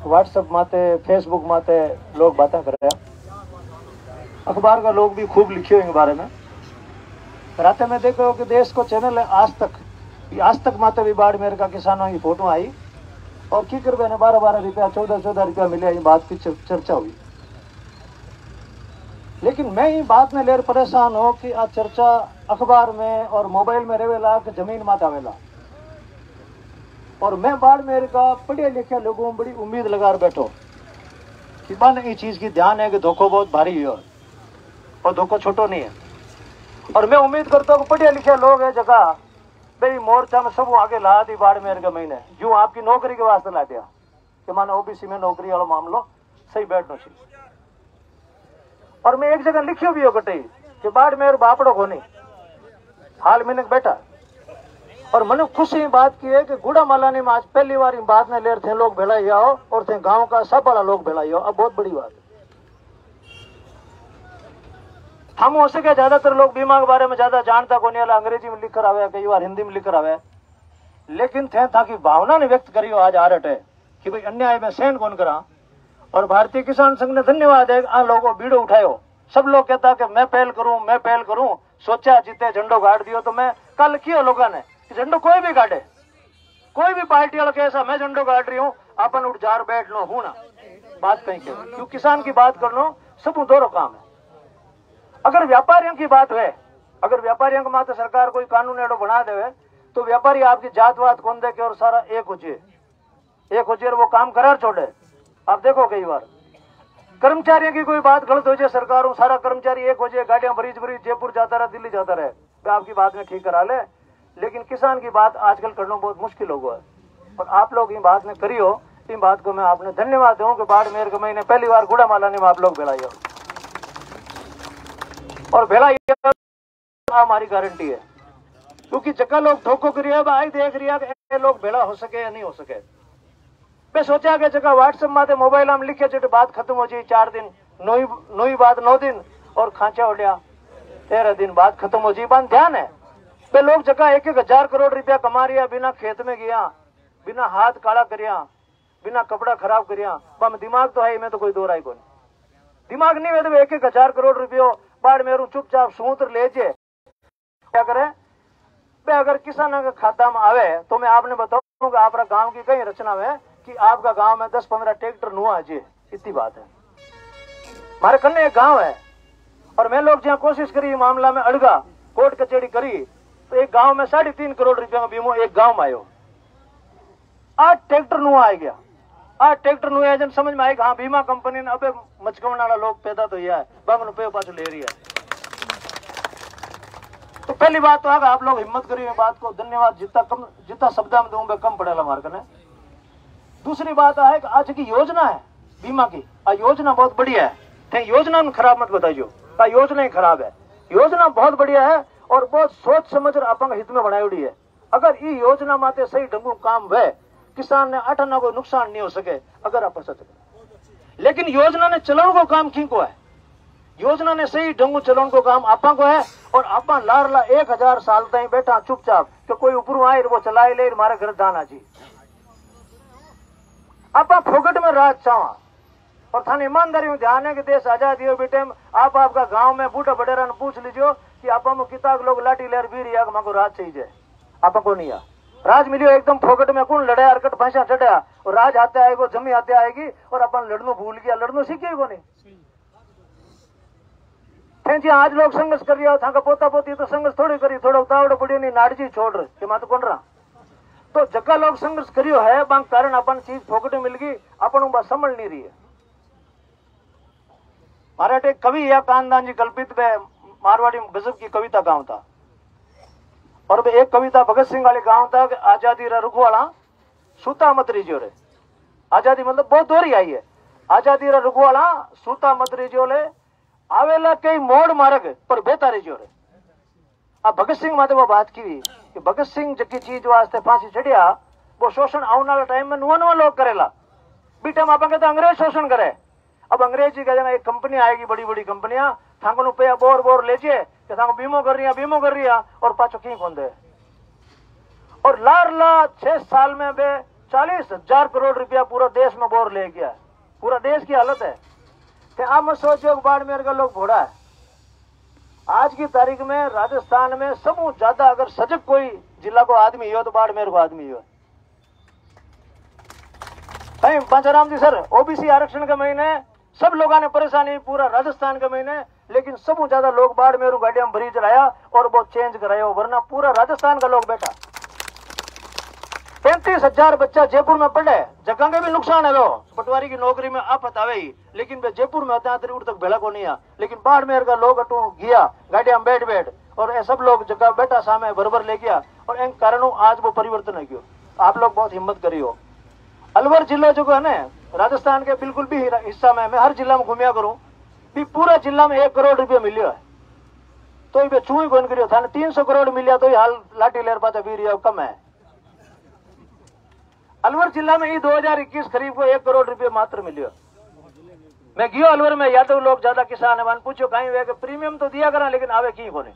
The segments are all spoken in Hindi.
व्हाट्सएप माते, फेसबुक माते लोग बातें कर रहे हैं। अखबार का लोग भी खूब लिखे इनके बारे में। रात में देखो कि देश को चैनल है आज तक माते भी बाढ़ मेरे का किसानों की फोटो आई और की कर 12-12 रुपया 14-14 रुपया मिले, ये बात की चर्चा हुई। लेकिन मैं ये बात में लेर परेशान हो कि आज चर्चा अखबार में और मोबाइल में रेवेला कि जमीन मात आवेला, और मैं बाढ़ मेरे का पढ़े लिखे लोगों में बड़ी उम्मीद लगा बैठो कि बन इस चीज की ध्यान है कि धोखो बहुत भारी है और धोखो छोटो नहीं है। और मैं उम्मीद करता हूँ पढ़े लिखे लोग है जगह भाई मोर्चा में सब आगे ला दी बाढ़ मेरे के महीने जो आपकी नौकरी के वास्ते ला दिया कि मानो ओबीसी में नौकरी वाला मामलो सही बैठना चाहिए। और मैं एक जगह लिखियो भी हो कटे कि बाढ़ मेरे बापड़ो को नहीं हाल मैंने बैठा। और मैंने खुशी बात की है कि गुड़ामाला ने आज पहली बार बात में लेर थे लोग भेड़ाई आओ और थे गांव का सब वाला लोग भेड़ाई आओ। अब बहुत बड़ी बात है। हम हो सके ज्यादातर लोग बीमा के बारे में ज्यादा जानता को नहीं, अंग्रेजी में लिख कर आवे, कई बार हिंदी में लिख कर आवे, लेकिन थे था कि भावना ने व्यक्त करियो आज आ रटे कि भाई अन्याय में सहन कौन करा। और भारतीय किसान संघ ने धन्यवाद है आ लोगों बीड़ो उठायो। सब लोग कहता कि मैं पहल करूं, सोचा जीते झंडो गाड़ दियो। तो मैं कल किया लोगों ने झंडो कोई भी गाड़े, कोई भी पार्टी वाला कैसा मैं झंडो गाड़ रही हूँ, अपन उठ जार बैठ लो हूं ना बात कहीं क्यों किसान की बात कर लो, सब दोनों काम है। अगर व्यापारियों की बात है, अगर व्यापारियों के माथे सरकार कोई कानून एडो बना देवे तो व्यापारी आपकी जातवात कौन दे के और सारा एक हो जाए वो काम करार छोड़े। आप देखो कई बार कर्मचारियों की कोई बात गलत हो जाए, सरकार सारा कर्मचारी एक हो जाए, गाड़ियां भरीज जयपुर जाता रहे, दिल्ली जाता रहे, तो आपकी बात में ठीक करा ले। लेकिन किसान की बात आजकल करना बहुत मुश्किल हो गया है। और आप लोग इन बात में करियो, इन बात को मैं आपने धन्यवाद दूं कि बाढ़ मेरे के महीने पहली बार गुड़ामाला ने आप लोग भेड़ाई और भेड़ाई हमारी गारंटी है। क्योंकि जगह लोग धोखो करिए आई देख रही है लोग भेड़ा हो सके या नहीं हो सके। मैं सोचा कि जगह व्हाट्सएप माते मोबाइल में लिखे चटे बात खत्म हो जाए 4 दिन, नोई बात 9 दिन और खांचा उड़िया 13 दिन बात खत्म हो जाए। बात ध्यान है वे लोग जगह 1,000 करोड़ रुपया कमा रिया, बिना खेत में गया, बिना हाथ काला करिया, बिना कपड़ा खराब करिया। बम दिमाग तो है, मैं तो कोई दो राय को नहीं, दिमाग नहीं है तो 1,000 करोड़ रुपयो बाढ़ मेरू चुपचाप सूत्र ले जे क्या करे। अगर किसानों के खाता में आवे तो मैं आपने बताऊंगा आपका गांव की कई रचना में कि आपका गांव में 10-15 ट्रैक्टर नुआ जी, इतनी बात है। हमारे कन्ने एक गांव है और मैं लोग जहाँ कोशिश करी मामला में अड़गा कोर्ट कचहरी करी तो एक गांव में 3.5 करोड़ रुपया का बीमो एक गांव में आयो। 8 ट्रैक्टर नुआ आ गया, 8 ट्रैक्टर नुआ जब समझ में आएगा हाँ बीमा कंपनी ने अबे मचकवन वाला लोग पैदा तो यह है बागन पे पास ले रही है। तो पहली बात तो आप लोग हिम्मत करिए बात को, धन्यवाद। जितना शब्द में दूंगा कम पड़ेगा हमारे कने। दूसरी बात है कि आज की योजना है बीमा की, योजना बहुत बढ़िया है, योजना में खराब मत बताइयो, योजना ही खराब है। योजना बहुत बढ़िया है और बहुत सोच समझ अपन हित में बनाई है। अगर ये योजना माते सही ढंगू काम वे किसान ने अठना कोई नुकसान नहीं हो सके अगर आप सके। लेकिन योजना ने चलाने को काम किन को है, योजना ने सही ढंगू चलाने को काम आपा को है। और आपा लारला 1000 साल तक बैठा चुपचाप कि कोई ऊपर आए वो चलाए ले हमारे घर दाना जी। आपा फोकट में राज चावा और थाने ईमानदारी में ध्यान है कि देश आजादी हो बेटे आप आपका गांव में बूढ़ा बडेरा ने पूछ लीजियो कि आपा में किताब लोग लाठी लेर भी रिया माको राज चाहिए, आपा को नहीं आ राज मिलियो एकदम फोकट में कौन लड़ाया अरकट पैसा चढ़ाया और राज आते आएगो जमी आते आएगी और अपन लड़नो भूल गया, लड़नो सीखे को नहीं। जी आज लोग संघर्ष कर रहा था पोता पोती तो संघर्ष थोड़ी करी, थोड़ा उतावड़ पड़ी नहीं नाड़जी छोड़ रहे कि मैं तो कौन रहा। तो जगह लोग संघर्ष करियो है बांग कारण अपन चीज फोकट में मिल गई अपन बात समझ नहीं रही है। मराठे कवि या कानदान जी कल्पित में मारवाड़ी में गजब की कविता गाँव था और एक कविता भगत सिंह वाले गाँव था कि आजादी रा रुखवाला सूता मत रिजो रे। आजादी मतलब बहुत दोहरी आई है, आजादी रा रुखवाला सूता मत रिजो ले आवेला कई मोड़ मार्ग पर बेता रिजो रे। अब भगत सिंह माते वो बात की कि भगत सिंह जकी चीज वास्ते फांसी चढ़िया वो शोषण आने वाले टाइम में नुआ लोग करेला बीटा आप कहते अंग्रेज शोषण करे। अब अंग्रेजी का एक कंपनी आएगी, बड़ी बड़ी कंपनियां थाको रुपया बोर लेजे कि थाको बीमो कर रही और पाछो की कौन दे। और लार 6 साल में बे 40,000 करोड़ रुपया पूरा देश में बोर ले गया। पूरा देश की हालत है। तो आप मत सोचो बाड़मेर का लोग घोड़ा है। आज की तारीख में राजस्थान में सबसे ज्यादा अगर सजग कोई जिला को आदमी हो तो बाड़मेर को आदमी हो। पंचाराम जी सर, ओबीसी आरक्षण के महीने सब लोगों ने परेशानी पूरा राजस्थान के महीने, लेकिन सबसे ज्यादा लोग बाड़मेर गाड़ियां भरी चलाया और वो चेंज कराया, वरना पूरा राजस्थान का लोग बैठा। 35,000 बच्चा जयपुर में पढ़े, जगह के भी नुकसान है। वो पटवारी की नौकरी में आफत आवे ही, लेकिन वे जयपुर में होते हैं तक भेड़ा को नहीं आ। लेकिन बाड़मेर का लोग अटू गया गाड़ियां बैठ बैठ, और ये सब लोग जगह बैठा सामने बराबर ले गया, और इन कारणों आज वो परिवर्तन है। क्यों आप लोग बहुत हिम्मत करियो। अलवर जिला जो है ना राजस्थान के बिल्कुल भी हिस्सा में, मैं हर जिला में घूमिया करूं भी, पूरा जिला में 1 करोड़ रुपया मिलियो है। तो ये चू ही कौन करियो था 300 करोड़ मिलिया तो हाल लाठी लेर पाता भी रिया कम है। अलवर जिला में ही 2021 करीब को 1 करोड़ रुपये मात्र मिलियो। मैं गयो अलवर में, यादव लोग ज्यादा किसान है, पूछो कहीं वे प्रीमियम तो दिया करा, लेकिन आवे की कोने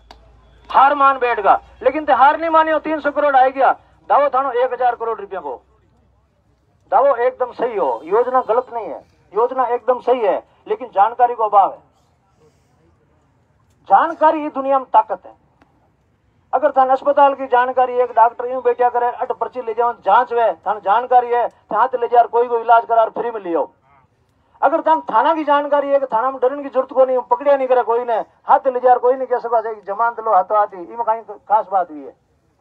हार मान बैठगा। लेकिन ते हार नहीं मानियो, 300 करोड़ आ गया, दावो थानो 1000 करोड़ रुपया को। दावो एकदम सही हो, योजना गलत नहीं है, योजना एकदम सही है, लेकिन जानकारी को अभाव है। जानकारी ही दुनिया में ताकत है। अगर थान अस्पताल की जानकारी, एक डॉक्टर यूं बैठा करे अट पर्ची ले जाओ जांच वे थान जानकारी है, हाथ ले जा कोई इलाज करा फ्री में लियो। अगर थान थाना की जानकारी है कि थाना में डरने की जरूरत को नहीं, पकड़िया नहीं करे कोई ने, हाथ ले जा कोई नहीं कह सका जमानत लो हाथों हाथी, इनमें कहीं खास बात हुई है।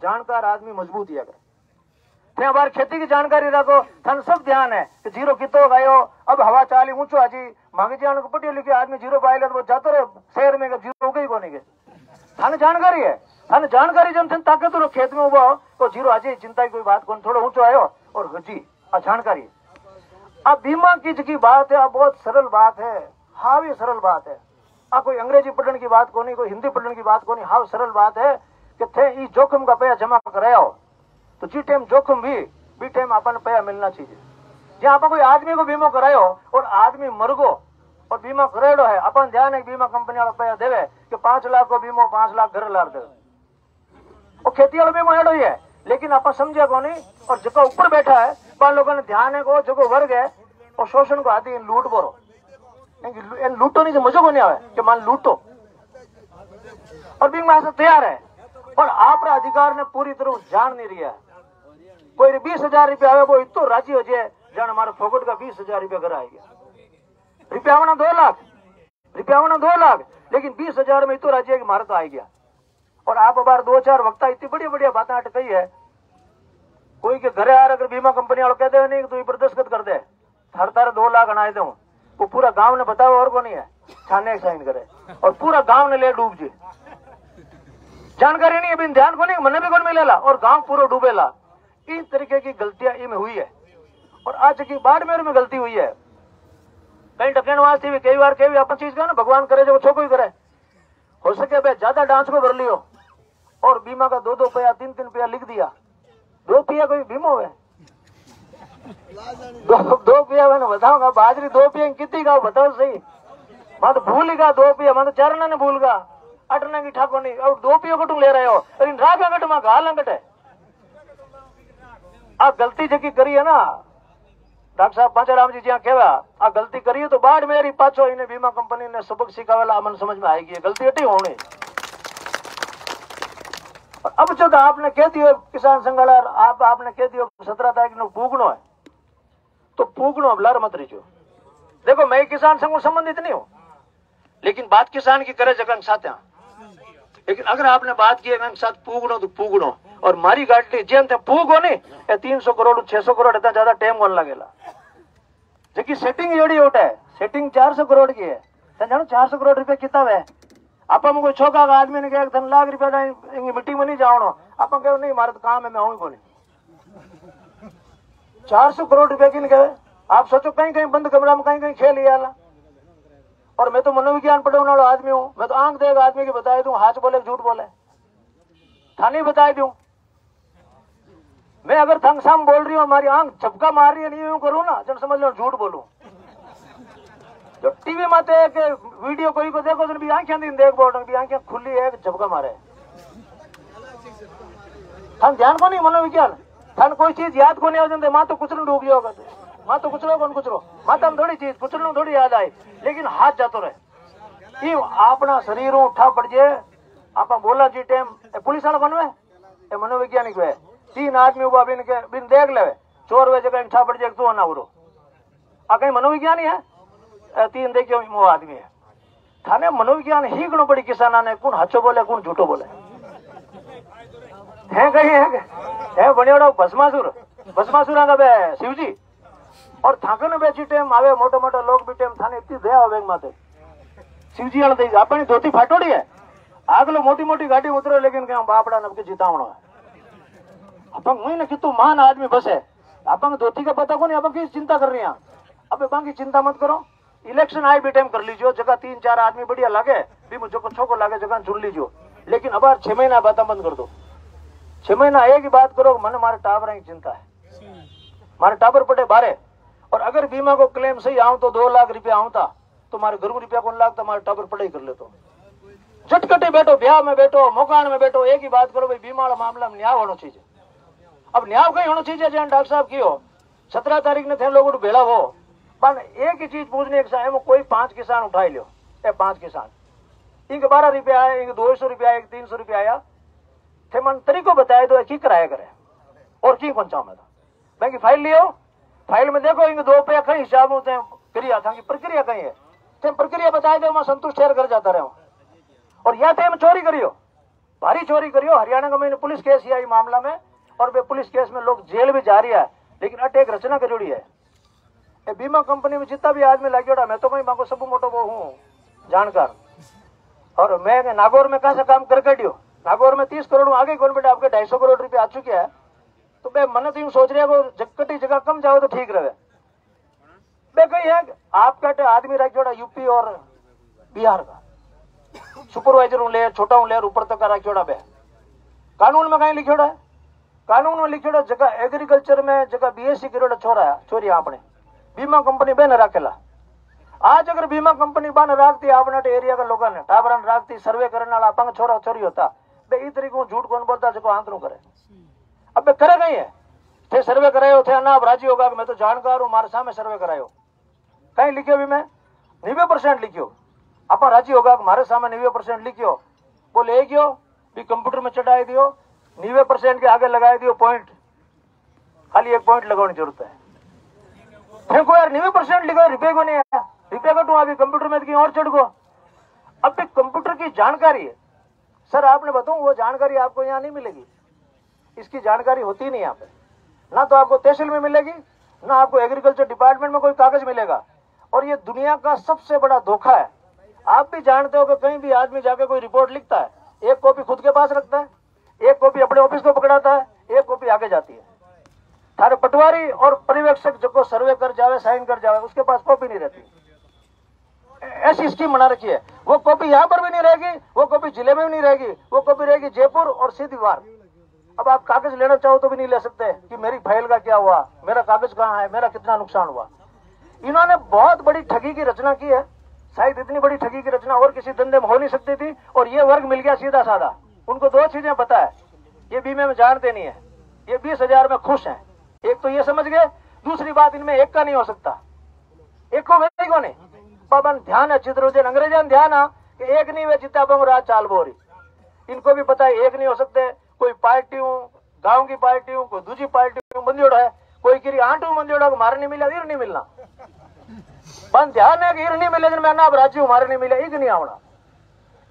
जानकार आदमी मजबूत ही अगर बार खेती की जानकारी रखो, थान सब ध्यान है कि जीरो कितो गयो, अब हवा चाली ऊंचो आजी मांगे जान को पटियो लिखे आदमी जीरो पाए तो वो जातो रहे शहर में जीरो हो गई कोनी के। थाने जानकारी है, थाने जानकारी जब थन ताकत रो खेत में उबो तो जीरो आजी चिंता की कोई बात कौन, थोड़ा ऊंचो आयो और जी जानकारी। अब बीमा की बात है, अब बहुत सरल बात है। हाँ भी सरल बात है। अब कोई अंग्रेजी पढ़ने की बात को नहीं, कोई हिंदी पढ़ने की बात को नहीं। हाँ सरल बात है कि थे ई जोखिम का पैसा जमा कराया तो जी टाइम जोखिम भी टाइम अपन पैसा मिलना चाहिए। जहाँ आप कोई आदमी को बीमा करायो और आदमी मर गो और बीमा करेड़ो है, अपन ध्यान है बीमा कंपनी वाला पैसा देवे कि 5 लाख को बीमो 5 लाख घर लार देवे, और खेती वाला बीमा एडो ही है। लेकिन अपन समझे को नहीं, और जो ऊपर बैठा है अपन लोगों ने ध्यान है को जो वर्ग है और शोषण को आदि लूट बोरो, लूटो नहीं तो मजो को नहीं आवे कि मान लूटो, और बीमा से तैयार है और आप अधिकार ने पूरी तरह जान नहीं रहा है। कोई 20,000 रुपया आवे वो इतो राजी हो जाए जान हमारे फोकट का 20,000 रुपया घर आएगा। रुपया होना 2 लाख, रुपया होना 2 लाख, लेकिन 20,000 में इतो राजी है कि मारे तो आ गया। और आप बार 2-4 वक्ता इतनी बढ़िया बढ़िया बातें अटकई है। कोई के घरे आ अगर बीमा कंपनी वालों कहते नहीं तो दस्तखत कर दे हर तारे 2 लाख अनाए दू, वो पूरा गांव ने बताओ और को नहीं है छाने साइन करे और पूरा गांव ने ले डूब जी। जानकारी नहीं है, बिन ध्यान को नहीं, मन भी कौन मिलेला और गांव पूरा डूबेला। इन तरीके की गलतियां इनमें हुई है और आज की बाड़मेर में गलती हुई है। कहीं टकन वास्ते भी कई बार कई अपन चीज का ना भगवान करे जो छोको ही करे, हो सके भाई ज्यादा डांस को भर लियो और बीमा का 2-2 पैया 3-3 पैया लिख दिया। 2 पैया कोई बीमा हुए 2 पैया मैंने बताऊंगा बाजरी 2 पैया कितनी का बताओ सही। मैं तो भूल गा 2 पैया, मैं तो चरना ने भूल गा अटना की ठाको नहीं और 2 पैया कटू ले रहे हो, लेकिन राग कट में घाल कट है। आ गलती जकी करी है ना डॉक्टर साहब पंचाराम जी ज्यादा कहवा आ गलती करी है तो बाड़मेर ही पाछो इन्हें बीमा कंपनी ने सबक सिखावेला अमन समझ में आएगी गलती अटी होनी। अब जो आपने कह दियो किसान संघाला आपने कह दियो 17 तारीख को पूगनो है तो पूगनो ब्लर मत रहियो। देखो मैं किसान संघ संबंधित नहीं हूं, लेकिन बात किसान की करे जगह साथ है। लेकिन अगर आपने बात की है साथ पूगनो तो पूगनो और मारी गाड़ी जेम थे पूगो नहीं 300 करोड़ 600 करोड़ इतना ज्यादा टाइम वन लगेला। जबकि सेटिंग जोड़ी उठ है, सेटिंग 400 करोड़ की है। जानो 400 करोड़ रुपए किताब है। आप कोई छोका का आदमी ने कहा 3 लाख रुपया मीटिंग में नहीं जाओ, आप कहो नहीं हमारा तो काम है मैं हूं को नहीं। 400 करोड़ रुपए की कहे आप सोचो कहीं कहीं बंद कमरा में कहीं कहीं खेल लिया। और मैं तो मनोविज्ञान पढ़ने वाला आदमी हूं, मैं तो आंख देगा आदमी की बता दूं हाथ बोले झूठ बोले थाने बता दूं। मैं अगर थंगसाम बोल रही हूं हमारी आंख झपका मार रही है नहीं यूं करूं ना जब समझ लो झूठ बोलूं। जो टीवी में वीडियो कोई को देखो तो भी आंखें दिन देख बोल रहे आंखें खुली है झपका मारे। हम ध्यान को नहीं मनोविज्ञान थाने कोई चीज याद को नहीं हो माँ तो कुचल डूब गयो माँ तो कुचलो कौन कुचलो माता में थोड़ी चीज कुचल थोड़ी याद आई लेकिन हाथ जातो रहे अपना शरीर उठा पड़ जाए आप बोला जी टाइम पुलिस वाला बनवे ए मनोवैज्ञानिक है 3 आदमी उबा बिन के बिन देख ले चोर वे जगह उठा पड़ जाए तू ना उरो आ कहीं मनोविज्ञानी है 3 देखियो वो आदमी है थाने मनोविज्ञान ही घणो बड़ी किसाना ने कौन हचो बोले कौन झूठो बोले है कहीं है बनियोड़ो भस्मासुर का बे शिवजी और थाकन बेची टेम आवे मोटे मोटे लोग भी टेम थाने इतनी दया आवे माते शिवजी वाला दे अपनी धोती फाटोड़ी है आगलो मोटी मोटी गाड़ी उतरो लेकिन क्या बापड़ा नबके जितावणो है अपन मुई ने कितु महान आदमी बसे अपन धोती का पता को नहीं अपन की चिंता कर रही हैं अब बाकी चिंता मत करो इलेक्शन आए भी टाइम कर लीजियो जगह 3-4 आदमी बढ़िया लगे भी मुझे को छोको लगे जगह चुन लीजियो लेकिन अब 6 महीना बात बंद कर दो 6 महीना एक ही बात करो मन मारे टावर की चिंता है मारे टावर पटे बारे और अगर बीमा को क्लेम सही आऊं तो 2 लाख रुपया आऊं था तो मारे घर में रुपया कौन लाख मारे टावर पढ़ाई कर ले तो झटकटे बैठो ब्याह में बैठो मकान में बैठो एक ही बात करो भाई बीमा मामला में न्याय होना चाहिए अब न्याय कहीं होना चाहिए जहाँ डॉक्टर साहब की हो 17 तारीख ने थे लोग भेड़ा हो पर एक ही चीज पूछने एक कोई 5 किसान उठाई लो 5 किसान इनके 12 रुपया आया इनके 200 रुपया आया 300 रुपया आया थे मन तरीको बताए दो की कराया करे और की कौन चाहूँ मैं बैंक की फाइल लियो फाइल में देखो इनके 2 रुपया कहीं हिसाब होते हैं क्रिया था प्रक्रिया कहीं है थे प्रक्रिया बताए दो मैं संतुष्ट ठहर कर जाता रहा और या थे चोरी करियो भारी चोरी करियो हरियाणा का मैंने पुलिस केस किया मामला में और वे पुलिस केस में लोग जेल भी जा रही है लेकिन अटे एक रचना करोड़ी है बीमा कंपनी में जितना भी आदमी लगे मैं तो कहीं बाको सब मोटो वो हूँ जानकार और मैं नागौर में कहा से काम कर दियो नागौर में 30 करोड़ आगे कौन बेटा आपके 250 करोड़ रुपये आ चुके हैं तो मैं मन तो यूं सोच रहा है जगकटी जगह कम जाओ तो ठीक रहे बे कही है आपका आदमी रखियोड़ा यूपी और बिहार का सुपरवाइजर ले छोटा ले ऊपर तक का रखियोड़ा बे कानून में कहीं लिखियोड़ा है कानून में लिखियोड़ा जगह एग्रीकल्चर में जगह बीएससी करोड़ छोरा छोरी आपने बीमा कंपनी बेन राखेला आज अगर बीमा कंपनी बान राखती आपने एरिया का लोगों ने टाबरन राखती सर्वे करने वाला पंग छोरा छोरी होता बे ई तरीको झूठ कौन बोलता जो आंतरू करे अब बे करे कहीं है थे सर्वे करायो थे ना राजी होगा मैं तो जानकार हूं मारे सामने सर्वे करायो कहीं लिखियो भी मैं 90% लिखियो आप राजी होगा मारे सामने 90% लिखियो बोले गयो भी कंप्यूटर में चढ़ाई दियो 90% के आगे लगाए दियो पॉइंट खाली एक पॉइंट लगाने की जरूरत है देखो यार 90% लिखो रुपये को नहीं आया रुपये का अभी कंप्यूटर में कहीं और चढ़ गो अब भी कंप्यूटर की जानकारी है सर आपने बताऊं वो जानकारी आपको यहाँ नहीं मिलेगी इसकी जानकारी होती नहीं यहाँ पे ना तो आपको तहसील में मिलेगी ना आपको एग्रीकल्चर डिपार्टमेंट में कोई कागज मिलेगा और ये दुनिया का सबसे बड़ा धोखा है आप भी जानते हो कि कहीं भी आदमी जाके कोई रिपोर्ट लिखता है एक कॉपी खुद के पास रखता है एक कॉपी अपने ऑफिस को पकड़ाता है एक कॉपी आगे जाती है थारे पटवारी और पर्यवेक्षक जो सर्वे कर जावे साइन कर जावे उसके पास कॉपी नहीं रहती ऐसी स्कीम बना रखी है वो कॉपी यहाँ पर भी नहीं रहेगी वो कॉपी जिले में भी नहीं रहेगी वो कॉपी रहेगी जयपुर और सीधीवार अब आप कागज लेना चाहो तो भी नहीं ले सकते कि मेरी फाइल का क्या हुआ मेरा कागज कहाँ है मेरा कितना नुकसान हुआ इन्होंने बहुत बड़ी ठगी की रचना की है शायद इतनी बड़ी ठगी की रचना और किसी धंधे में हो नहीं सकती थी और ये वर्ग मिल गया सीधा साधा उनको 2 चीजें पता है ये बीमे में जानते नहीं है ये 20,000 में खुश हैं एक तो ये समझ गए दूसरी बात इनमें एक का नहीं हो सकता एक को वे को नहीं पाबन ध्यान है चित्र अंग्रेजन ध्यान है कि एक नहीं वे जितना बम राज चाल बोरी इनको भी पता है एक नहीं हो सकते कोई पार्टी हूँ गाँव की पार्टी हूँ कोई दूसरी पार्टी हूँ मंदिर है कोई किरी आंटू मंदिर मारे नहीं मिला ईर नहीं मिलना बन ध्यान है कि ईर नहीं मिले मैं ना राज्य मारे नहीं मिले एक नहीं आवना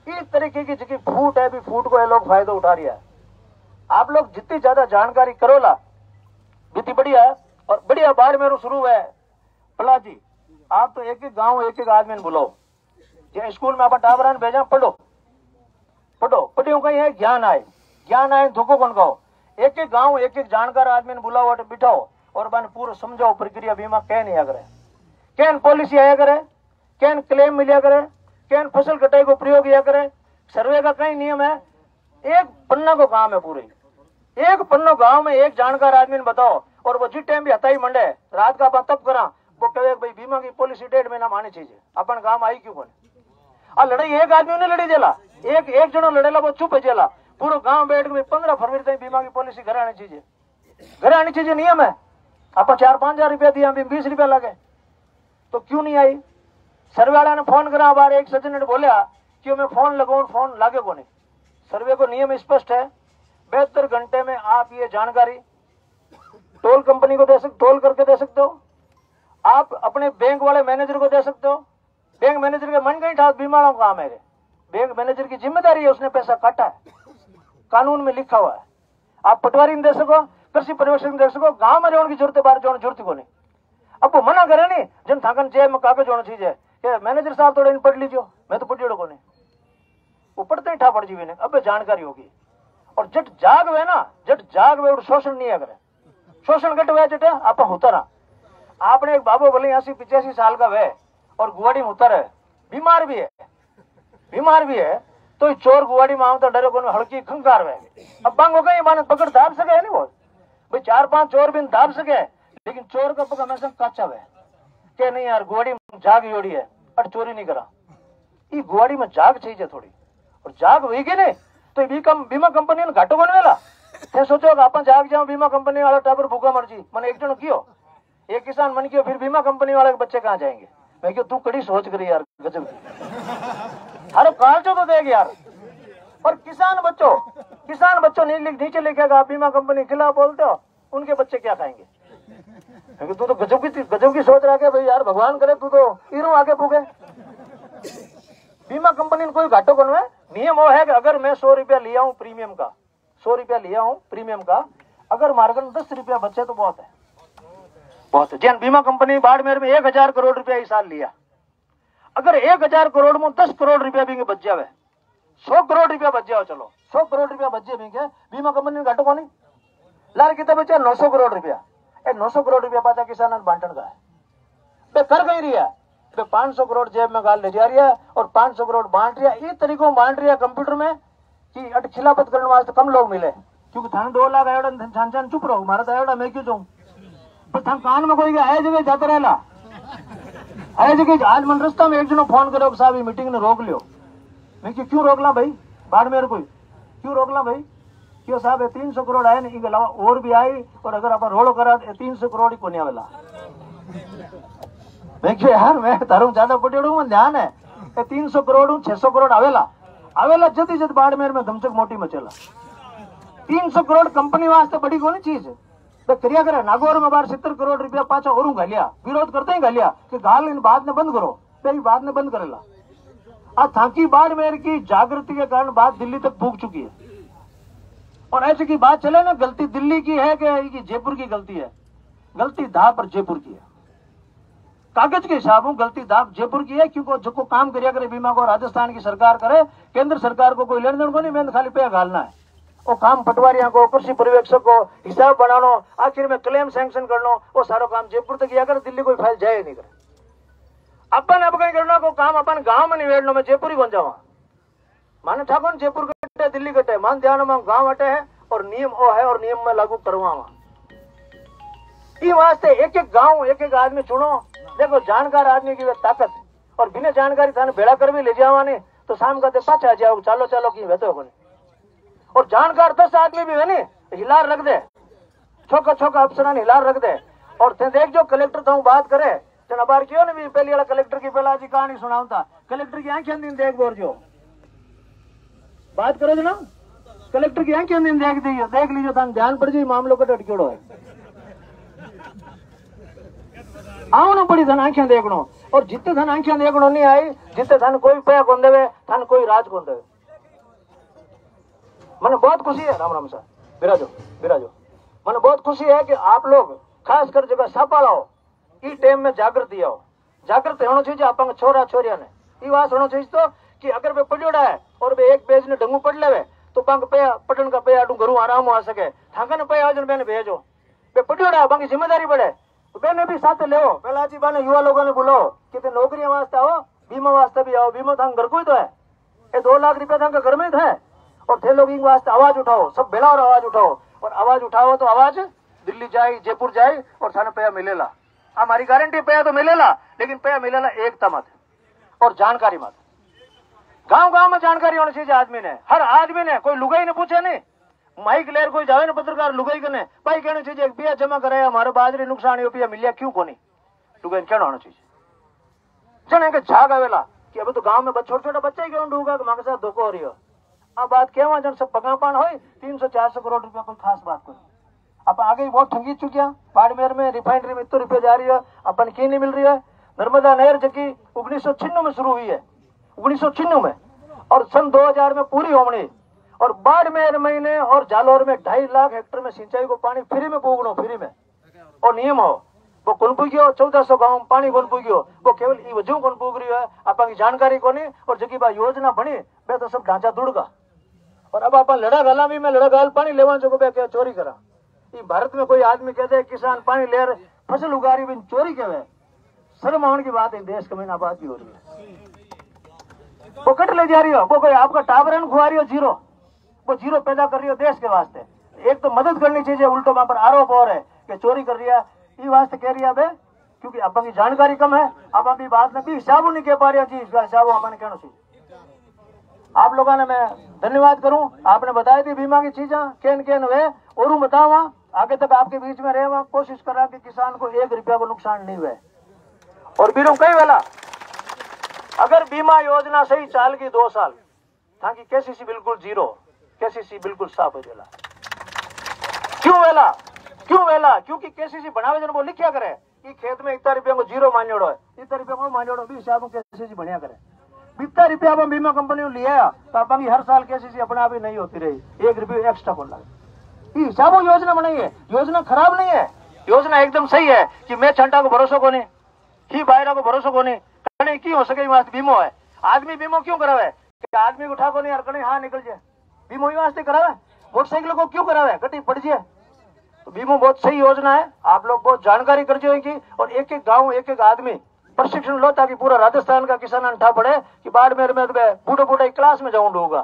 इस तरीके की जिसकी फूट है भी फूट को ये लोग फायदा उठा रही है आप लोग जितनी ज्यादा जानकारी करोला बीती बढ़िया है और बढ़िया बार मेरे शुरू है भला जी आप तो एक गांव एक आदमी ने बुलाओ जो स्कूल में आप टाबरान भेजा पढ़ो पढ़ियो कहीं है ज्ञान आए धोखो कौन कहो एक गांव एक जानकार आदमी ने बुलाओ बिठाओ और बन पूरा समझाओ प्रक्रिया बीमा क्या नहीं करे कैन पॉलिसी आया करे कैन क्लेम मिलिया करे कैन फसल कटाई को प्रयोग किया करे सर्वे का कई नियम है एक पन्ना को काम है पूरे एक पन्नो गांव में एक जानकार आदमी ने बताओ और वो जिस टाइम भी हताई मंडे रात का अपन तब करा वो कहे भाई बीमा की पॉलिसी 1.5 महीना मानी चाहिए अपन गांव आई क्यों कोने लड़ाई एक आदमी ने लड़ी जेला एक जनो लड़ेला वो चुप है जेला पूरा गांव बैठ के 15 फरवरी तक बीमा की पॉलिसी करानी चाहिए घरे आनी चीजें नियम है। आप 4-5 हजार रुपया दिया, 20 रुपया लगे तो क्यों नहीं आई? सर्वे वाला ने फोन करा, बार एक सज्जन ने बोलिया कि मैं फोन लगाऊं, फोन लागे को नहीं। सर्वे को नियम स्पष्ट है, 72 घंटे में आप ये जानकारी टोल कंपनी को टोल करके दे सकते हो, आप अपने बैंक वाले मैनेजर को दे सकते हो। बैंक मैनेजर के मन का ही ठाक बीमा वालों का काम है, बैंक मैनेजर की जिम्मेदारी है, उसने पैसा काटा है, कानून में लिखा हुआ है। आप पटवारी में दे सको, कृषि पर्यवेक्षक में दे सको, गांव में जोड़ने की जरूरत है, बाहर जोड़ने जरूरत को नहीं। अब वो मना करे नहीं, जन थाकन जेब में कागज होना चाहिए कि मैनेजर साहब थोड़ा इन पढ़ लीजिए, मैं तो पढ़ियो को नहीं, वो पढ़ते ही ठा पड़ जीवी ने। अब जानकारी होगी और जट जाग वे ना, जट जाग वे शोषण नहीं है, करे शोषण घट हुआ जट आप उतरा। आपने एक बाबू बोले 80-85 साल का वे और गुवाड़ी में उतर है, बीमार भी है तो चोर गुवाड़ी में आवता डरे को हल्की खंकार वे। अब बांग हो गई मान पकड़ दाब सके नहीं, वो भाई 4-5 चोर भी दाब सके, लेकिन चोर का पकड़ हमेशा काचा वे के नहीं यार गुवाड़ी में जाग योड़ी है और चोरी नहीं करा। ये गुवाड़ी में जाग चाहिए थोड़ी, और जाग हुई कि नहीं तो बीमा कंपनी ने घाटो बन वेला थे। सोचो आप जाग जाओ, बीमा कंपनी वाला टाबर भूखा मर जी, मैंने एक जन कियो, एक किसान मन कियो, फिर बीमा कंपनी वाले के बच्चे कहाँ जाएंगे? मैं क्यों तू कड़ी सोच करी यार, गजब की हर काल तो देख यार। और किसान बच्चों नीचे लिखेगा, आप बीमा कंपनी के खिलाफ बोलते हो, उनके बच्चे क्या खाएंगे? तू तो गजब की सोच रहा है भाई यार, भगवान करे तू तो इरू आगे पूगे। बीमा कंपनी ने कोई घाटो बनवा, नियम वो है कि अगर मैं 100 रुपया लिया हूं प्रीमियम का, 100 रुपया लिया हूं प्रीमियम का, अगर मार्गन 10 रुपया बचे तो बहुत है, बहुत है। जैन बीमा कंपनी बाड़मेर में 1000 करोड़ रुपया इस साल लिया, अगर 1000 करोड़ में 10 करोड़ रुपया भी बच जावे, 100 करोड़ रुपया बच जाओ, चलो 100 करोड़ रुपया बच जाए भी, बीमा कंपनी ने घाटो को नहीं लार कितना बचा? 900 करोड़ रुपया। 900 करोड़ रुपया पाचा किसान बांटन का है, कर गई रही है 500 करोड़ जेब में गाल ले जा रही है और 500 करोड़ बांट रही है। इस तरीकों बांट रही है कंप्यूटर में कि अट खिलाफत करने वास्ते कम लोग मिले, क्योंकि थाने 2 लाख आयोड़ा छान चुप रहो, मारा तो आयोड़ा मैं क्यों जाऊं? पर थान कान में कोई आए जगह जाते रहला, आए जगह। आज मन रास्ता में एक जनो फोन करो साहब मीटिंग ने रोक लियो, मैं क्यों रोक ला भाई? बाड़मेर कोई क्यों रोक ला भाई? क्यों साहब 300 करोड़ आए नहीं, अलावा और भी आई, और अगर आप रोड करा 300 करोड़ ही कोनी आवेला। देखिए यार, मैं तारू ज्यादा पटेड़ू में ध्यान है, 300 करोड़ 600 करोड़ आवेला जल्दी जल्द बाड़मेर में धमचक मोटी मचेला। 300 करोड़ कंपनी वास्ते बड़ी कोनी चीज है, करिया करे। नागौर में बार 70 करोड़ रुपया पाचा और घालिया, विरोध करते ही घालिया कि गाल इन बात ने बंद करो, तेरी बात ने बंद करेला। आज थाकी बाड़मेर की जागृति के कारण बात दिल्ली तक फूक चुकी है, और ऐसे की बात चले ना, गलती दिल्ली की है कि जयपुर की गलती है? गलती धा पर जयपुर की है, कागज के हिसाब में गलती दाब जयपुर की है, क्योंकि जो काम करिया करे बीमा को राजस्थान की सरकार करे, केंद्र सरकार को कोई लेन देन को नहीं, मैंने खाली पे घालना है। वो काम पटवारियों को, कृषि पर्यवेक्षक को हिसाब बनानो, आखिर में क्लेम सैंक्शन करनो, वो सारा काम जयपुर तक किया करे, दिल्ली कोई फाइल जाए नहीं करे। अपन अब कहीं करना को काम अपन गांव में निवेड़नो, में जयपुर ही बन जावा। माने ठाकुर जयपुर कटे दिल्ली कटे, मान ध्यान में गाँव हटे है और नियम वो है, और नियम में लागू करवावा। ई वास्ते एक एक गाँव एक एक आदमी चुनो। देखो जानकार आदमी की ताकत, और बिना जानकारी थाने भेड़ा कर भी ले जावा नहीं तो शाम का पाछा आ जाओ, चालो चालो की वैसे होगा। और जानकार 10 आदमी भी है नी, हिलार रख दे, छोका अफसर हिलार रख दे। और देख जो कलेक्टर तो बात करे, जन अबार क्यों नहीं पहली वाला कलेक्टर की पहला जी कहानी सुनाऊता, कलेक्टर की आंखें दिन देख बोर जो बात करो ना, कलेक्टर की आंखें दिन देख लीजिए, थान ध्यान पड़ जाए मामलों का टटकेड़ो है। आवनो पड़ी धन आंखें देखनो, और जितने धन आंखें देखनो नहीं आई, जितने धन कोई पैया कौन देवे, धन कोई राज कौन देवे। मने बहुत खुशी है, राम राम सर, बिराजो। मने बहुत खुशी है कि आप लोग खास कर जगह सापा लाओ, ई टाइम में जागृति आओ। जागृत होना चाहिए अपन छोरा छोरिया ने, ई बात होना चाहिए तो कि अगर वे पढ़ियोड़ा है और वे एक पेज ने ढंगू पढ़ लेवे तो पंग पे पटन का पे आडू घरू आराम आ सके, थांका ने पे आजन बेने भेजो, वे पढ़ियोड़ा है बाकी जिम्मेदारी बढ़े तो बेने भी साथ ले हो। पहला जी बाने युवा लोगों ने बुलाओ कि नौकरियां वास्ते आओ, बीमा वास्ते भी आओ, बीमा थांग घर को ही तो है, ये 2 लाख रुपया थांका घर में है, और थे लोग इन वास्ते आवाज उठाओ, सब बेड़ा और आवाज उठाओ, और आवाज उठाओ तो आवाज दिल्ली जाए, जयपुर जाए, और थाने पैया मिलेला। हमारी गारंटी पैया तो मिलेला, लेकिन पैया मिलेला एकता मत और जानकारी मत। गांव गांव में जानकारी होनी चाहिए आदमी ने, हर आदमी ने, कोई लुगाई ने पूछे नहीं, माइक लेर कोई जावे ना पत्रकार लुगाई कने भाई कहना चाहिए रुपया जमा कराया हमारे बाजरी नुकसान रुपया मिलिया क्यों कोनी लुगाई कहना होना चाहिए जने के जाग आवेला कि अब तो गांव में छोटे छोटे बच्चे ही क्यों डूबा हमारे साथ धोखो हो रही हो अब बात क्या जन सब पगापान हो 300-400 करोड़ रुपया कोई खास बात कोई अब आगे ही बहुत ठंगी चुकिया बाड़मेर में रिफाइनरी में इतना रुपया जा रही है अपन की नहीं मिल रही है नर्मदा नहर जबकि 1996 में शुरू हुई है 1996 में और सन 2000 में पूरी होनी और बाड़मेर महीने और जालौर में 2.5 लाख हेक्टेयर में सिंचाई को पानी फ्री में पूगनो फ्री में और नियम हो वो कौन पूगियो 1400 गांव पानी कौन पूगियो वो केवल ई वजह कौन पूग रही है अपन की जानकारी कोनी और जकी बा योजना बनी बे तो सब ढांचा दुड़गा और अब अपन लड़ा गाला में लड़ा गाल पानी लेवा जो बे के चोरी करा ई भारत में कोई आदमी कहते है किसान पानी ले फसल उगा रही बिन चोरी कहवे शर्म आने की बात है देश में आबादी हो रही है वो कट ले जा रही हो वो कोई आपका टावर खुआ रही हो जीरो वो जीरो पैदा कर रही हो देश के वास्ते एक तो मदद करनी चाहिए उल्टो वहां पर आरोप और है कि चोरी कर रही है ये वास्ते कह रही है बे क्योंकि अपन की जानकारी कम है अब अभी बात में भी हिसाब नहीं कह पा रही जी इसका हिसाब अपन कहना चाहिए आप लोगों ने मैं धन्यवाद करूं आपने बताई थी बीमा की चीजें केन केन हुए और बतावा आगे तक आपके बीच में रहे कोशिश करा कि किसान को 1 रुपया को नुकसान नहीं हुए और बीरों कई वाला अगर बीमा योजना सही चाल की 2 साल ताकि केसीसी बिल्कुल जीरो केसीसी बिल्कुल साफ हो जाला क्यों वेला क्योंकि केसीसी बनावे जन वो लिखा करे कि खेत में इतना रुपया को जीरो मान्योड़ो है इतना रुपया को मान्योड़ो भी हिसाब में केसीसी बढ़िया करे इतना रुपया आप बीमा कंपनी ने लिया तो अपन की हर साल केसीसी अपने आप ही नहीं होती रही 1 रुपया एक्स्ट्रा बोल रहा हिसाब योजना बनाई है योजना खराब नहीं है योजना एकदम सही है कि मैं छंटा को भरोसा को नहीं ही बायरा को भरोसा को नहीं की हो सके वास्ते बीमो है आदमी बीमो क्यों करावे कि आदमी को उठा को नहीं कहीं हाँ निकल जाए बीमो ही वास्ते करावे मोटरसाइकिल को क्यों करावे कटी पड़ जाए तो बीमो बहुत सही योजना है आप लोग बहुत जानकारी कर जाएगी और एक एक गांव एक एक आदमी प्रशिक्षण लो ताकि पूरा राजस्थान का किसान अंठा पड़े कि बाड़मेर में बूढ़े बूढ़े क्लास में जाऊं होगा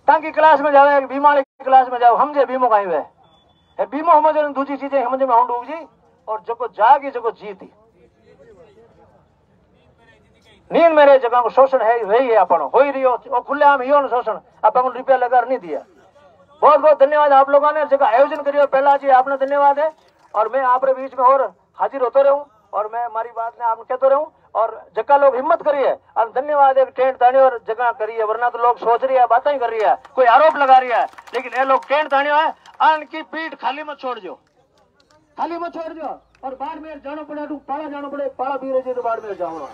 ताकि क्लास में जावे बीमा वाले क्लास में जाओ हम जे बीमो कहीं वे बीमो हम जो दूसरी चीजें हम में हम डूब जी और जको जागी जको जीती नींद मेरे जगह को शोषण है वही है अपन हो ही रही हो खुले आम ही शोषण अपन रुपया लगा नहीं दिया बहुत बहुत धन्यवाद आप लोगों ने जगह आयोजन करियो पहला जी आपने धन्यवाद है और मैं आप बीच में और हाजिर होते रहूं और मैं हमारी बात ने आप कहते रहूं और जगह लोग हिम्मत करिए और धन्यवाद एक टेंट तानी और जगह करिए वरना तो लोग सोच रही है बातें ही कर रही है कोई आरोप लगा रही है लेकिन ये लोग टेंट तानी है अन की पीठ खाली मत छोड़ दो और बाड़मेर जाना पड़े तो पाला जाना पड़े पाला भी रहे तो बाड़मेर जाओ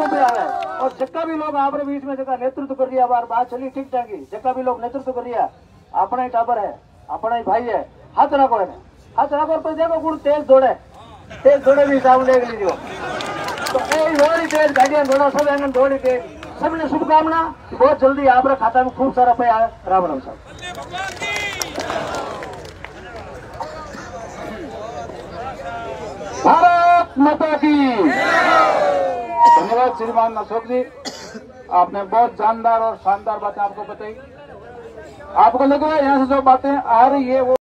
पे आवे और जक्का भी लोग आप बीच में जगह नेतृत्व कर रही है बात चली ठीक ठाक ही जक्का भी लोग नेतृत्व कर रही है अपना ही टाबर है अपना ही भाई है हाथ रखो पर देखो गुड़ तेज दौड़े भी हिसाब ले लीजिए तो तेज गाड़ियां दौड़ो सब एंगन दौड़ी के सबने शुभकामना बहुत जल्दी आप खाता में खूब सारा पे आए राम राम साहब भारत माता की धन्यवाद श्रीमान अशोक जी आपने बहुत जानदार और शानदार बातें आपको बताई आपको लग रहा है यहाँ से जो बातें आ रही है वो